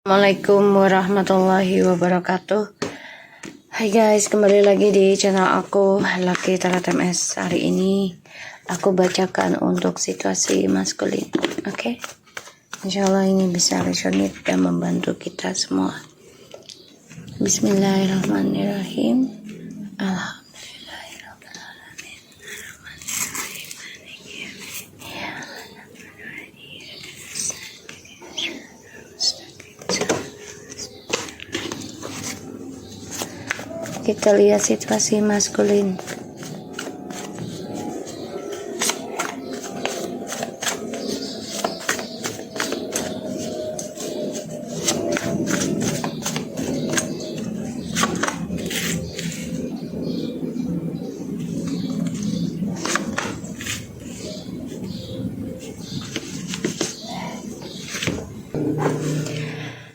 Assalamualaikum warahmatullahi wabarakatuh. Hai guys, kembali lagi di channel aku Lucky Tarot MS. Hari ini aku bacakan untuk situasi maskulin. Oke? Insyaallah ini bisa resonate dan membantu kita semua. Bismillahirrahmanirrahim. Kita lihat situasi maskulin.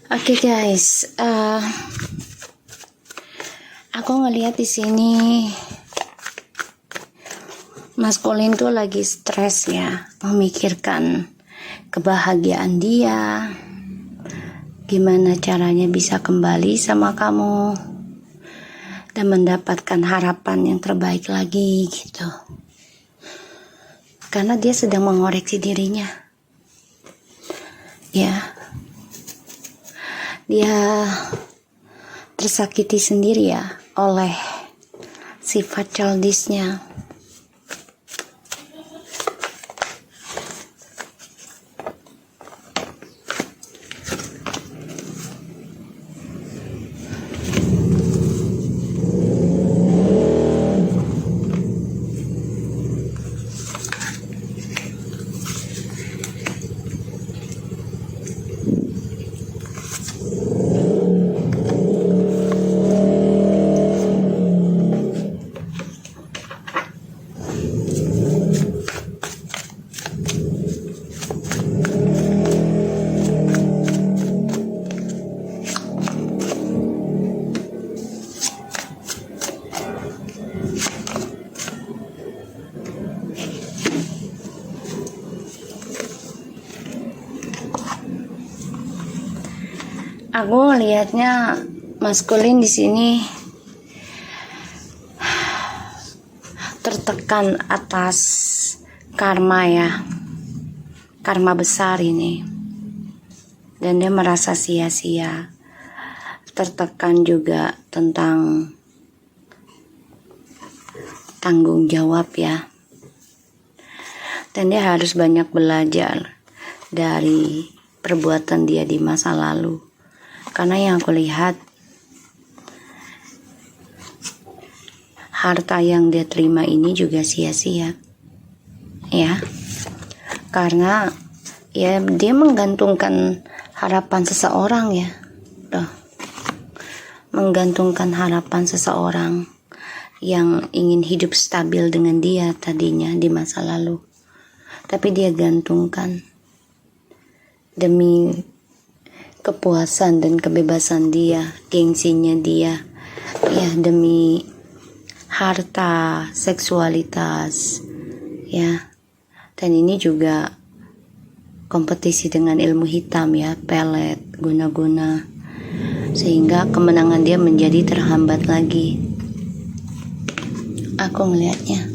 Oke guys, aku ngelihat di sini maskulin tuh lagi stres ya, memikirkan kebahagiaan dia, gimana caranya bisa kembali sama kamu dan mendapatkan harapan yang terbaik lagi gitu. Karena dia sedang mengoreksi dirinya. Ya. Dia tersakiti sendiri ya oleh sifat childishnya. Aku lihatnya maskulin di sini tertekan atas karma ya, karma besar ini, dan dia merasa sia-sia. Tertekan juga tentang tanggung jawab ya, dan dia harus banyak belajar dari perbuatan dia di masa lalu. Karena yang aku lihat, harta yang dia terima ini juga sia-sia ya, karena ya dia menggantungkan harapan seseorang ya. Menggantungkan harapan seseorang yang ingin hidup stabil dengan dia tadinya di masa lalu, tapi dia gantungkan demi kepuasan dan kebebasan dia, gengsinya dia ya, demi harta, seksualitas ya. Dan ini juga kompetisi dengan ilmu hitam ya, pelet, guna-guna, sehingga kemenangan dia menjadi terhambat lagi. Aku ngelihatnya,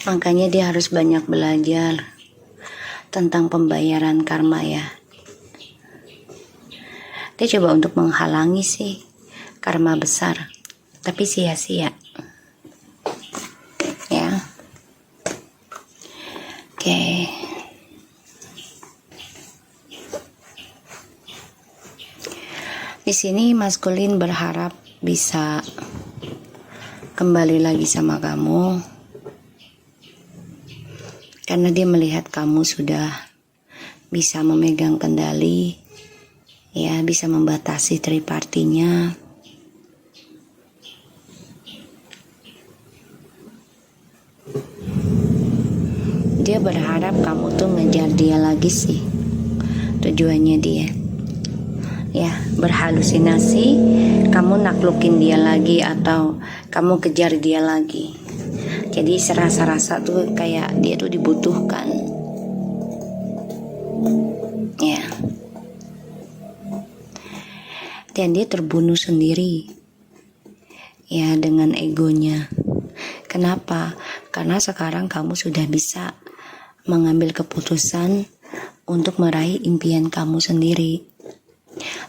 makanya dia harus banyak belajar tentang pembayaran karma ya. Dia coba untuk menghalangi sih karma besar, tapi sia-sia ya. Oke. Di sini maskulin berharap bisa kembali lagi sama kamu, karena dia melihat kamu sudah bisa memegang kendali ya, bisa membatasi tripartinya. Dia berharap kamu tuh ngejar dia lagi sih, tujuannya dia ya, berhalusinasi kamu naklukin dia lagi atau kamu kejar dia lagi. Jadi serasa-rasa tuh kayak dia tuh dibutuhkan ya. dan dia terbunuh sendiri ya dengan egonya. Kenapa? Karena sekarang kamu sudah bisa mengambil keputusan untuk meraih impian kamu sendiri,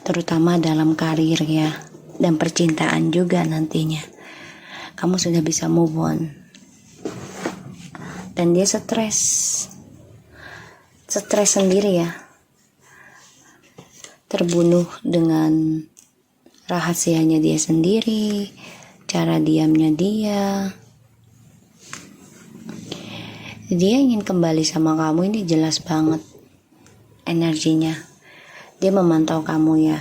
terutama dalam karir ya, dan percintaan juga nantinya. Kamu sudah bisa move on. Dan dia stres sendiri ya, terbunuh dengan rahasianya dia sendiri, cara diamnya dia ingin kembali sama kamu. Ini jelas banget energinya, dia memantau kamu ya.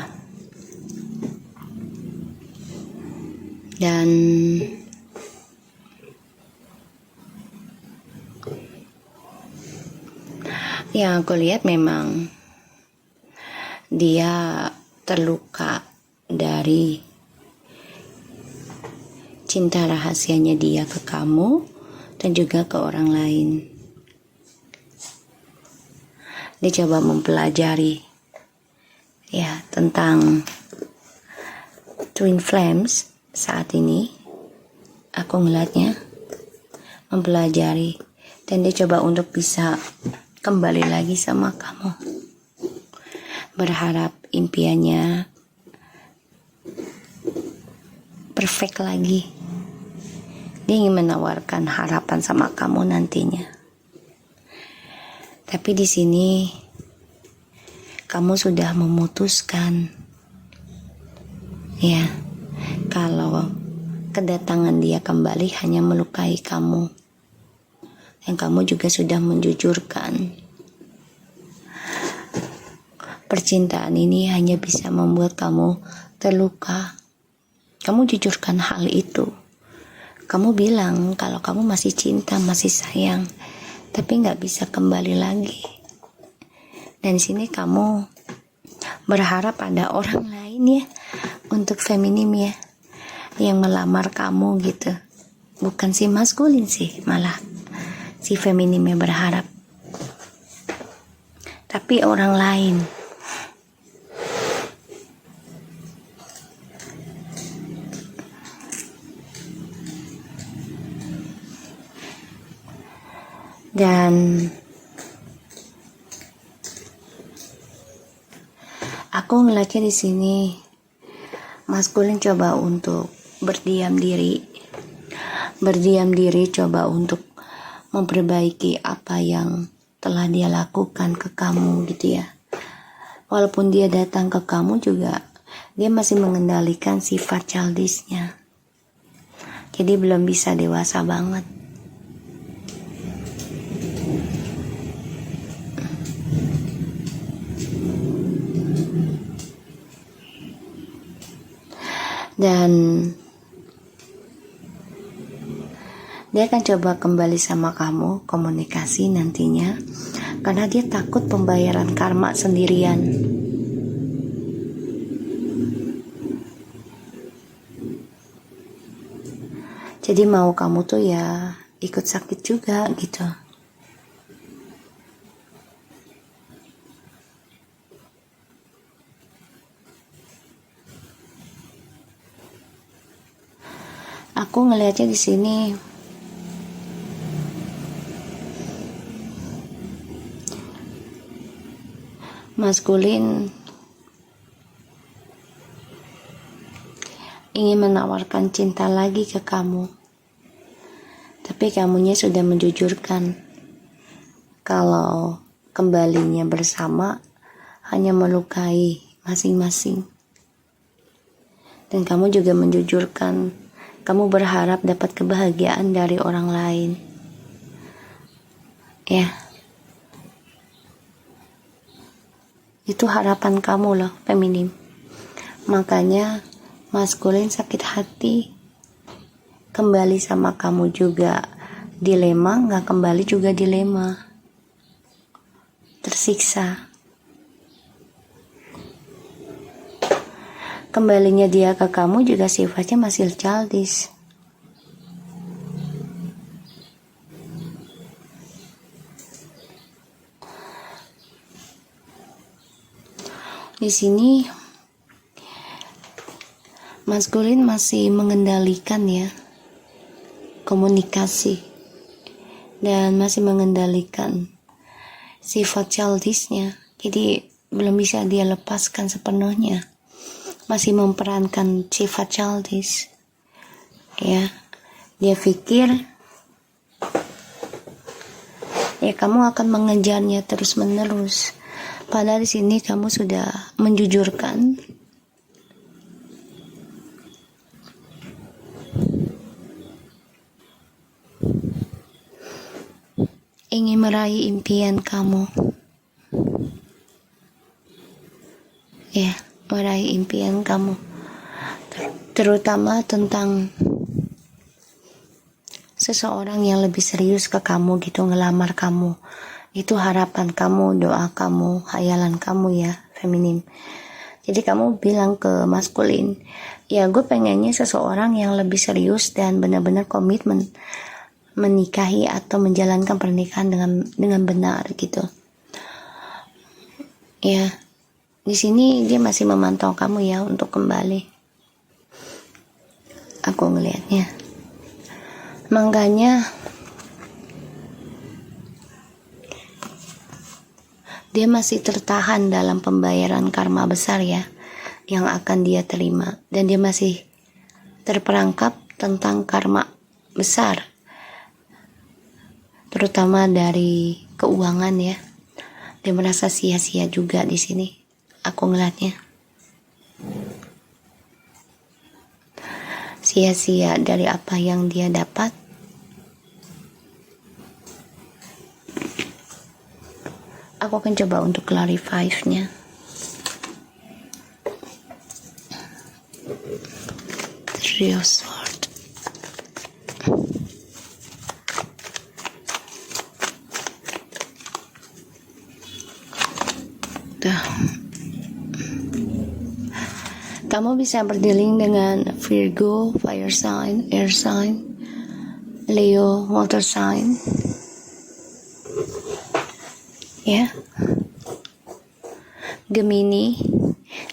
Dan yang aku lihat memang dia terluka dari cinta rahasianya dia ke kamu dan juga ke orang lain. Dia coba mempelajari ya tentang twin flames. Saat ini aku ngeliatnya mempelajari, dan dia coba untuk bisa kembali lagi sama kamu, berharap impiannya perfect lagi. Dia ingin menawarkan harapan sama kamu nantinya. Tapi di sini kamu sudah memutuskan ya, kalau kedatangan dia kembali hanya melukai kamu. Dan kamu juga sudah menjujurkan percintaan ini hanya bisa membuat kamu terluka. Kamu jujurkan hal itu. Kamu bilang kalau kamu masih cinta, masih sayang, tapi gak bisa kembali lagi. Dan sini kamu berharap ada orang lain ya, untuk feminim ya, yang melamar kamu gitu. Bukan si maskulin sih, malah si feminimnya berharap. Tapi orang lain. Dan aku ngeliatnya di sini maskulin coba untuk berdiam diri, coba untuk memperbaiki apa yang telah dia lakukan ke kamu gitu ya. Walaupun dia datang ke kamu juga, dia masih mengendalikan sifat childishnya. Jadi belum bisa dewasa banget. Dan dia akan coba kembali sama kamu, komunikasi nantinya, karena dia takut pembayaran karma sendirian. Jadi mau kamu tuh ya ikut sakit juga gitu. Aku ngelihatnya di sini maskulin ingin menawarkan cinta lagi ke kamu, tapi kamunya sudah menjujurkan kalau kembalinya bersama hanya melukai masing-masing. Dan kamu juga menjujurkan kamu berharap dapat kebahagiaan dari orang lain. Ya. Itu harapan kamu loh, feminim. Makanya maskulin sakit hati. Kembali sama kamu juga dilema, gak kembali juga dilema. Tersiksa. Kembalinya dia ke kamu juga sifatnya masih childish. Di sini Maskulin masih mengendalikan ya komunikasi dan masih mengendalikan sifat childishnya, jadi belum bisa dia lepaskan sepenuhnya, masih memperankan sifat childish ya. Dia pikir ya kamu akan mengejarnya terus menerus, padahal di sini kamu sudah menjujurkan ingin meraih impian kamu ya, meraih impian kamu, terutama tentang seseorang yang lebih serius ke kamu gitu, ngelamar kamu. Itu harapan kamu, doa kamu, hayalan kamu ya, feminim. Jadi kamu bilang ke maskulin, ya gue pengennya seseorang yang lebih serius dan benar-benar komitmen menikahi atau menjalankan pernikahan dengan benar gitu. Ya, di sini dia masih memantau kamu ya untuk kembali. Aku ngelihatnya. Makanya dia masih tertahan dalam pembayaran karma besar ya yang akan dia terima, dan dia masih terperangkap tentang karma besar, terutama dari keuangan ya. Dia merasa sia-sia juga di sini. Aku ngeliatnya sia-sia dari apa yang dia dapat. Aku akan coba untuk clarify-nya. Three of Swords. Kamu bisa berdealing dengan Virgo, fire sign, air sign, Leo, water sign. Ya. Gemini,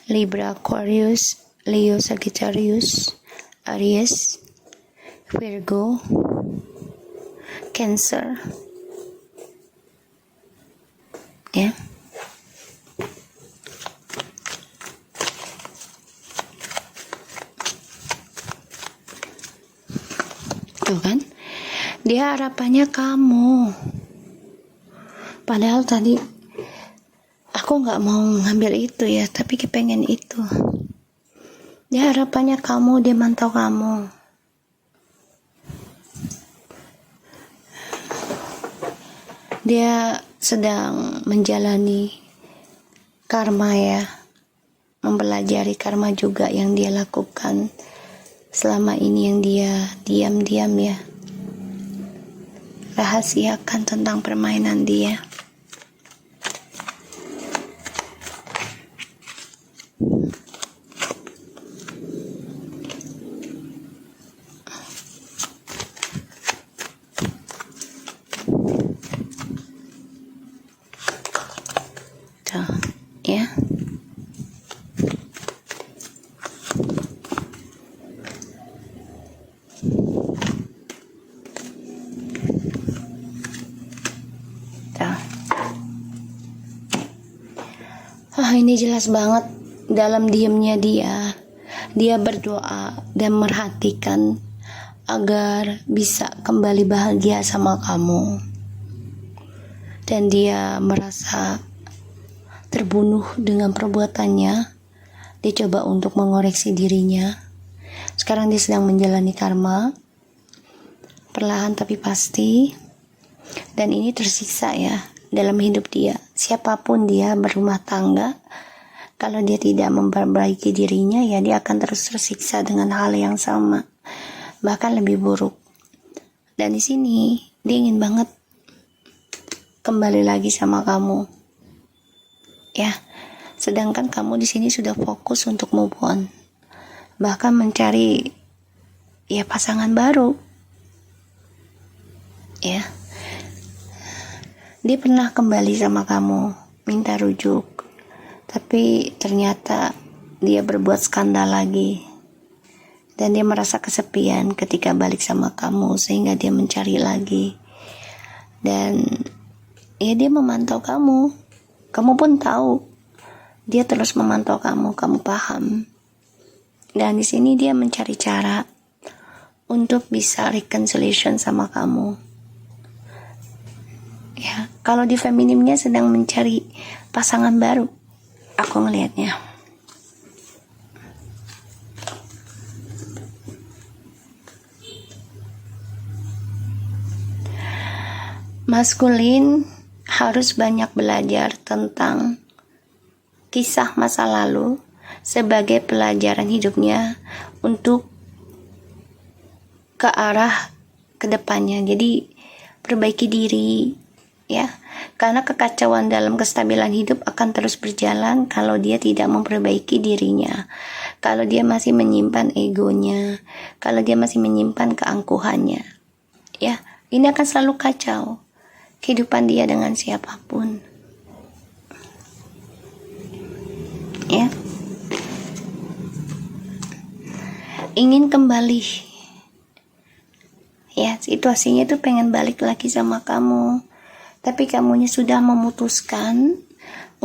Libra, Aquarius, Leo, Sagittarius, Aries, Virgo, Cancer. Ya. Tuh kan, dia harapannya kamu, padahal tadi aku nggak mau ngambil itu ya, tapi kepengen itu. Dia harapannya kamu, dia mantau kamu. Dia sedang menjalani karma ya, mempelajari karma juga yang dia lakukan selama ini, yang dia diam-diam ya rahasiakan tentang permainan dia. Tuh, ya. Ini jelas banget dalam diamnya dia berdoa dan merhatikan agar bisa kembali bahagia sama kamu, dan dia merasa terbunuh dengan perbuatannya. Dia coba untuk mengoreksi dirinya. Sekarang dia sedang menjalani karma, perlahan tapi pasti, dan ini tersiksa ya dalam hidup dia. Siapapun dia berumah tangga, kalau dia tidak memperbaiki dirinya ya dia akan terus tersiksa dengan hal yang sama, bahkan lebih buruk. Dan di sini dia ingin banget kembali lagi sama kamu ya, sedangkan kamu di sini sudah fokus untuk move on, bahkan mencari ya pasangan baru ya. Dia pernah kembali sama kamu, minta rujuk, tapi ternyata dia berbuat skandal lagi. dan dia merasa kesepian ketika balik sama kamu, sehingga dia mencari lagi. Dan ya dia memantau kamu pun tahu, dia terus memantau kamu paham. Dan di sini dia mencari cara untuk bisa reconciliation sama kamu. Ya, kalau di feminimnya sedang mencari pasangan baru, aku ngelihatnya. Maskulin harus banyak belajar tentang kisah masa lalu sebagai pelajaran hidupnya untuk ke arah kedepannya. Jadi perbaiki diri, ya, karena kekacauan dalam kestabilan hidup akan terus berjalan kalau dia tidak memperbaiki dirinya, kalau dia masih menyimpan egonya, kalau dia masih menyimpan keangkuhannya. Ya, ini akan selalu kacau kehidupan dia dengan siapapun. Ya, ingin kembali, ya, situasinya tuh pengen balik lagi sama kamu, tapi kamunya sudah memutuskan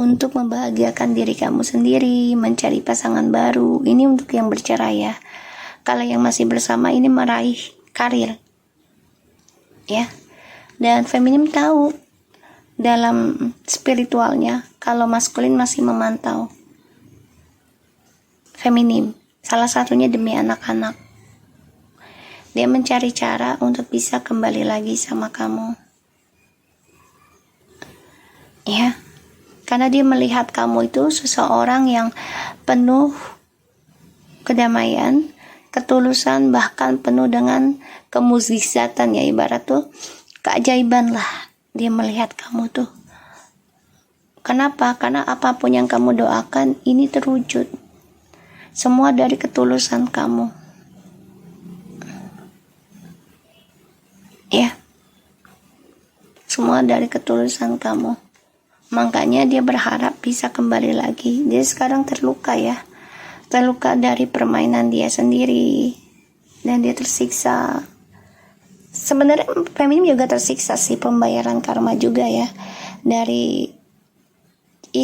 untuk membahagiakan diri kamu sendiri, mencari pasangan baru. Ini untuk yang bercerai ya. Kalau yang masih bersama ini meraih karir, ya. Dan feminim tahu dalam spiritualnya kalau maskulin masih memantau feminim, salah satunya demi anak-anak. Dia mencari cara untuk bisa kembali lagi sama kamu, ya, karena dia melihat kamu itu seseorang yang penuh kedamaian, ketulusan, bahkan penuh dengan kemukjizatan, ya, ibarat tuh keajaiban lah. Dia melihat kamu tuh. Kenapa? Karena apapun yang kamu doakan ini terwujud. Semua dari ketulusan kamu. Ya. Semua dari ketulusan kamu. Makanya dia berharap bisa kembali lagi. Dia sekarang terluka ya. Terluka dari permainan dia sendiri. Dan dia tersiksa. Sebenarnya feminim juga tersiksa sih, pembayaran karma juga ya. Dari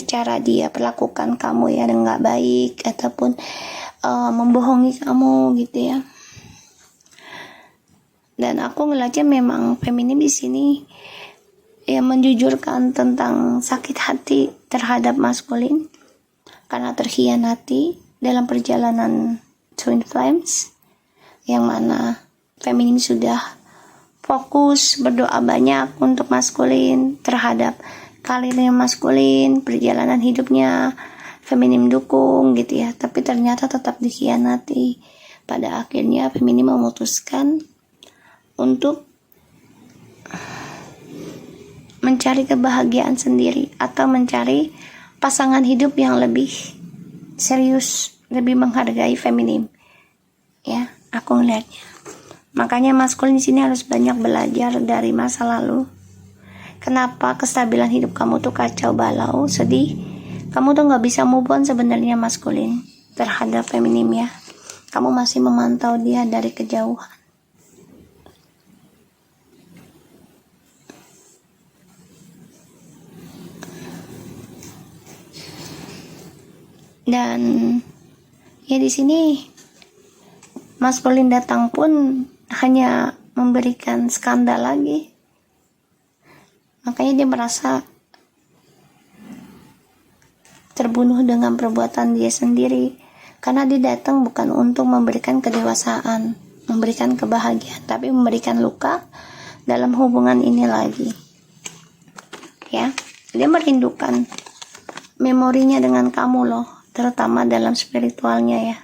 cara dia perlakukan kamu ya dengan gak baik, ataupun membohongi kamu gitu ya. Dan aku ngeliatnya memang feminim di sini ya menjujurkan tentang sakit hati terhadap maskulin karena terkhianati dalam perjalanan twin flames, yang mana feminim sudah fokus berdoa banyak untuk maskulin, terhadap karirnya maskulin, perjalanan hidupnya feminim dukung gitu ya, tapi ternyata tetap dikhianati. Pada akhirnya feminim memutuskan untuk mencari kebahagiaan sendiri atau mencari pasangan hidup yang lebih serius, lebih menghargai feminim. Ya, aku ngeliatnya. Makanya maskulin di sini harus banyak belajar dari masa lalu. Kenapa kestabilan hidup kamu tuh kacau balau, sedih? Kamu tuh nggak bisa move on sebenarnya maskulin terhadap feminim ya. Kamu masih memantau dia dari kejauhan. Dan ya di sini maskulin datang pun hanya memberikan skandal lagi. Makanya dia merasa terbunuh dengan perbuatan dia sendiri. Karena dia datang bukan untuk memberikan kedewasaan, memberikan kebahagiaan, tapi memberikan luka dalam hubungan ini lagi. Ya, dia merindukan memorinya dengan kamu loh, terutama dalam spiritualnya ya.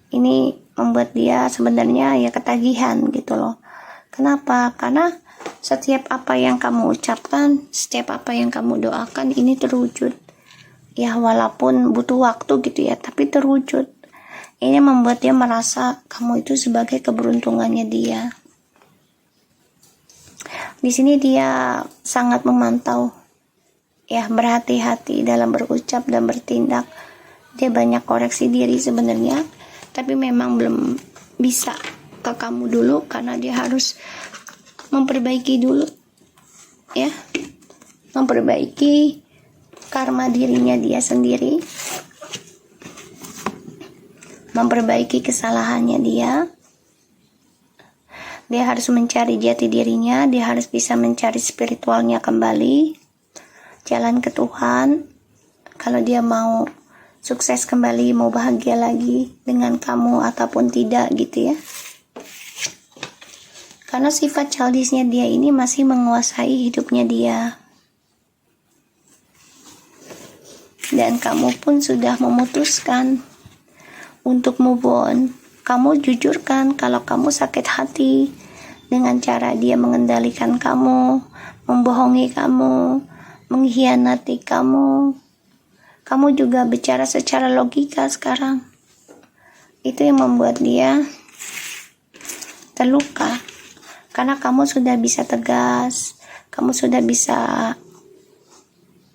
Ini membuat dia sebenarnya ya ketagihan gitu loh. Kenapa? Karena setiap apa yang kamu ucapkan, setiap apa yang kamu doakan ini terwujud. Ya walaupun butuh waktu gitu ya, tapi terwujud. Ini membuat dia merasa kamu itu sebagai keberuntungannya dia. Di sini dia sangat memantau, ya, berhati-hati dalam berucap dan bertindak. Dia banyak koreksi diri sebenarnya, tapi memang belum bisa ke kamu dulu, karena dia harus memperbaiki dulu ya, memperbaiki karma dirinya dia sendiri, memperbaiki kesalahannya dia. Dia harus mencari jati dirinya, dia harus bisa mencari spiritualnya kembali, jalan ke Tuhan. Kalau dia mau sukses kembali, mau bahagia lagi dengan kamu ataupun tidak gitu ya. Karena sifat childishnya dia ini masih menguasai hidupnya dia. Dan kamu pun sudah memutuskan untuk move on. Kamu jujurkan kalau kamu sakit hati dengan cara dia mengendalikan kamu, membohongi kamu, mengkhianati kamu. Kamu juga bicara secara logika sekarang. Itu yang membuat dia terluka. Karena kamu sudah bisa tegas, kamu sudah bisa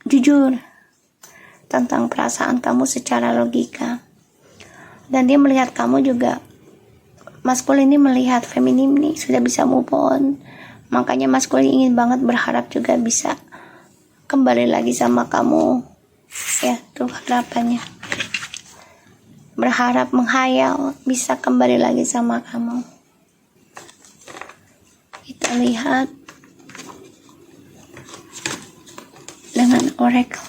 jujur tentang perasaan kamu secara logika. Dan dia melihat kamu juga, maskulin ini melihat feminim nih sudah bisa move on. Makanya maskulin ingin banget berharap juga bisa kembali lagi sama kamu. Ya, tuh harapannya. Berharap, menghayal bisa kembali lagi sama kamu. Kita lihat dengan oracle.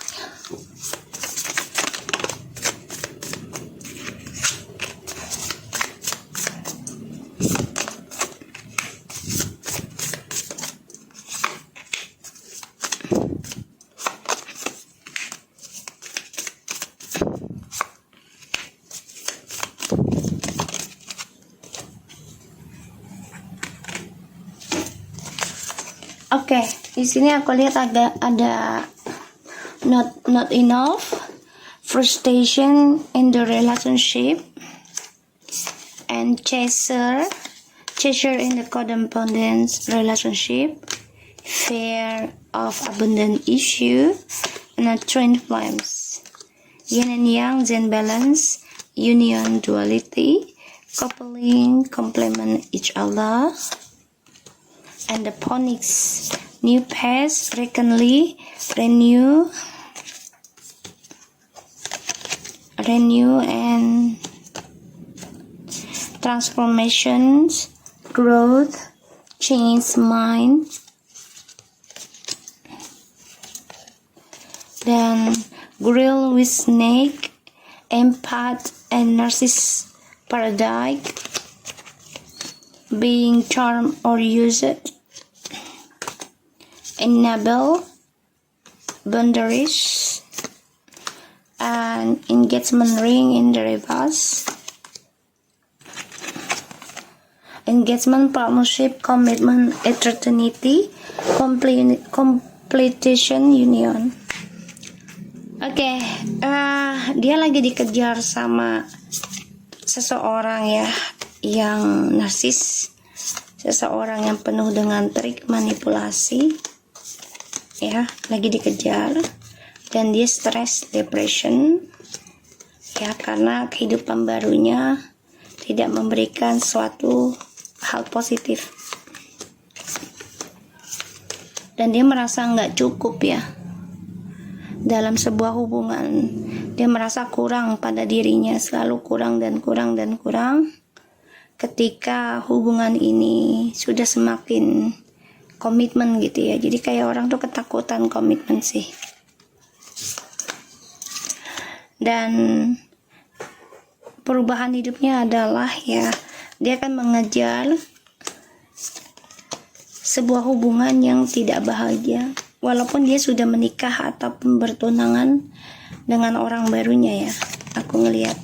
Oke, di sini aku lihat ada not enough, frustration in the relationship, and chaser in the codependence relationship, fear of abundant issue, and a twin flames. Yin and yang, Zen balance, union, duality, coupling, complement each other. And the phonics, new past, renew, and transformations, growth, change mind. Then grill with snake, empath, and narcissist paradigm, being charmed or used. Enable, boundaries, and engagement ring in the reverse. Engagement, partnership, commitment, eternity, completion, union. Oke, dia lagi dikejar sama seseorang ya, yang narsis, seseorang yang penuh dengan trik manipulasi. Ya, lagi dikejar, dan dia stres, depression ya, karena kehidupan barunya tidak memberikan suatu hal positif, dan dia merasa nggak cukup ya dalam sebuah hubungan. Dia merasa kurang pada dirinya, selalu kurang dan kurang dan kurang. Ketika hubungan ini sudah semakin komitmen gitu ya, jadi kayak orang tuh ketakutan komitmen sih. Dan perubahan hidupnya adalah ya, dia akan mengejar sebuah hubungan yang tidak bahagia, walaupun dia sudah menikah ataupun bertunangan dengan orang barunya ya, aku ngelihat,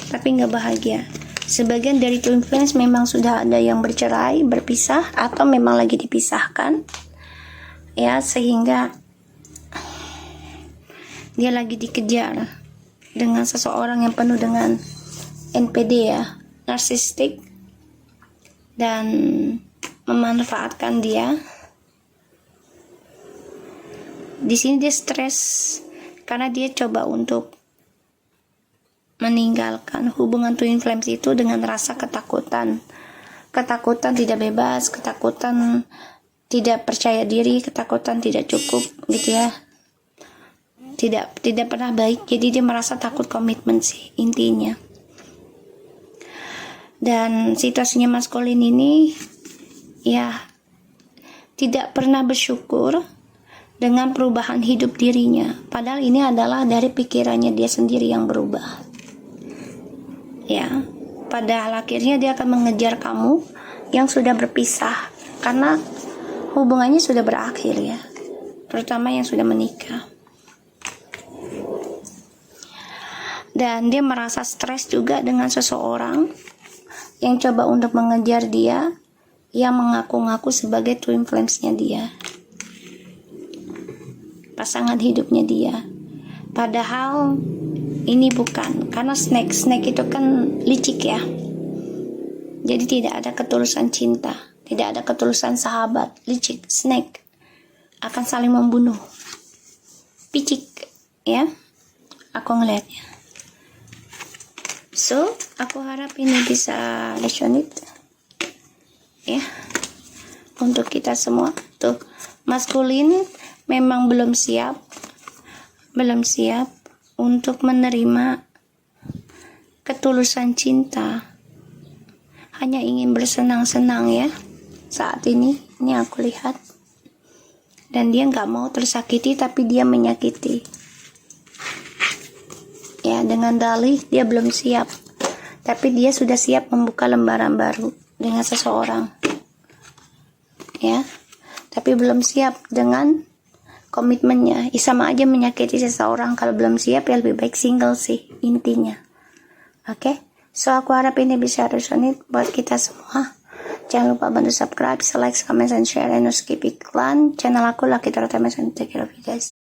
tapi nggak bahagia. Sebagian dari twin flames memang sudah ada yang bercerai, berpisah, atau memang lagi dipisahkan ya, sehingga dia lagi dikejar dengan seseorang yang penuh dengan NPD ya, narsistik, dan memanfaatkan dia. Di sini dia stres karena dia coba untuk meninggalkan hubungan twin flames itu dengan rasa ketakutan. Ketakutan tidak bebas, ketakutan tidak percaya diri, ketakutan tidak cukup gitu ya. Tidak pernah baik. Jadi dia merasa takut komitmen sih intinya. Dan situasinya Mas Colin ini ya tidak pernah bersyukur dengan perubahan hidup dirinya. Padahal ini adalah dari pikirannya dia sendiri yang berubah. Ya, padahal akhirnya dia akan mengejar kamu yang sudah berpisah karena hubungannya sudah berakhir ya, terutama yang sudah menikah. Dan dia merasa stres juga dengan seseorang yang coba untuk mengejar dia, yang mengaku-ngaku sebagai twin flames-nya dia, pasangan hidupnya dia. Padahal ini bukan, karena snake itu kan licik ya. Jadi tidak ada ketulusan cinta, tidak ada ketulusan sahabat. Licik, snake akan saling membunuh. Picik ya, aku ngelihatnya. So, aku harap ini bisa resonate ya untuk kita semua. Tuh, maskulin memang belum siap untuk menerima ketulusan cinta, hanya ingin bersenang-senang ya saat ini aku lihat. Dan dia nggak mau tersakiti, tapi dia menyakiti ya, dengan dalih dia belum siap, tapi dia sudah siap membuka lembaran baru dengan seseorang ya, tapi belum siap dengan komitmennya. Sama aja menyakiti seseorang. Kalau belum siap ya lebih baik single sih intinya. Oke, so aku harap ini bisa resonate buat kita semua. Jangan lupa bantu subscribe, like, comment, and share, and skip iklan. Channel aku Lucky Tarot Take care of you guys.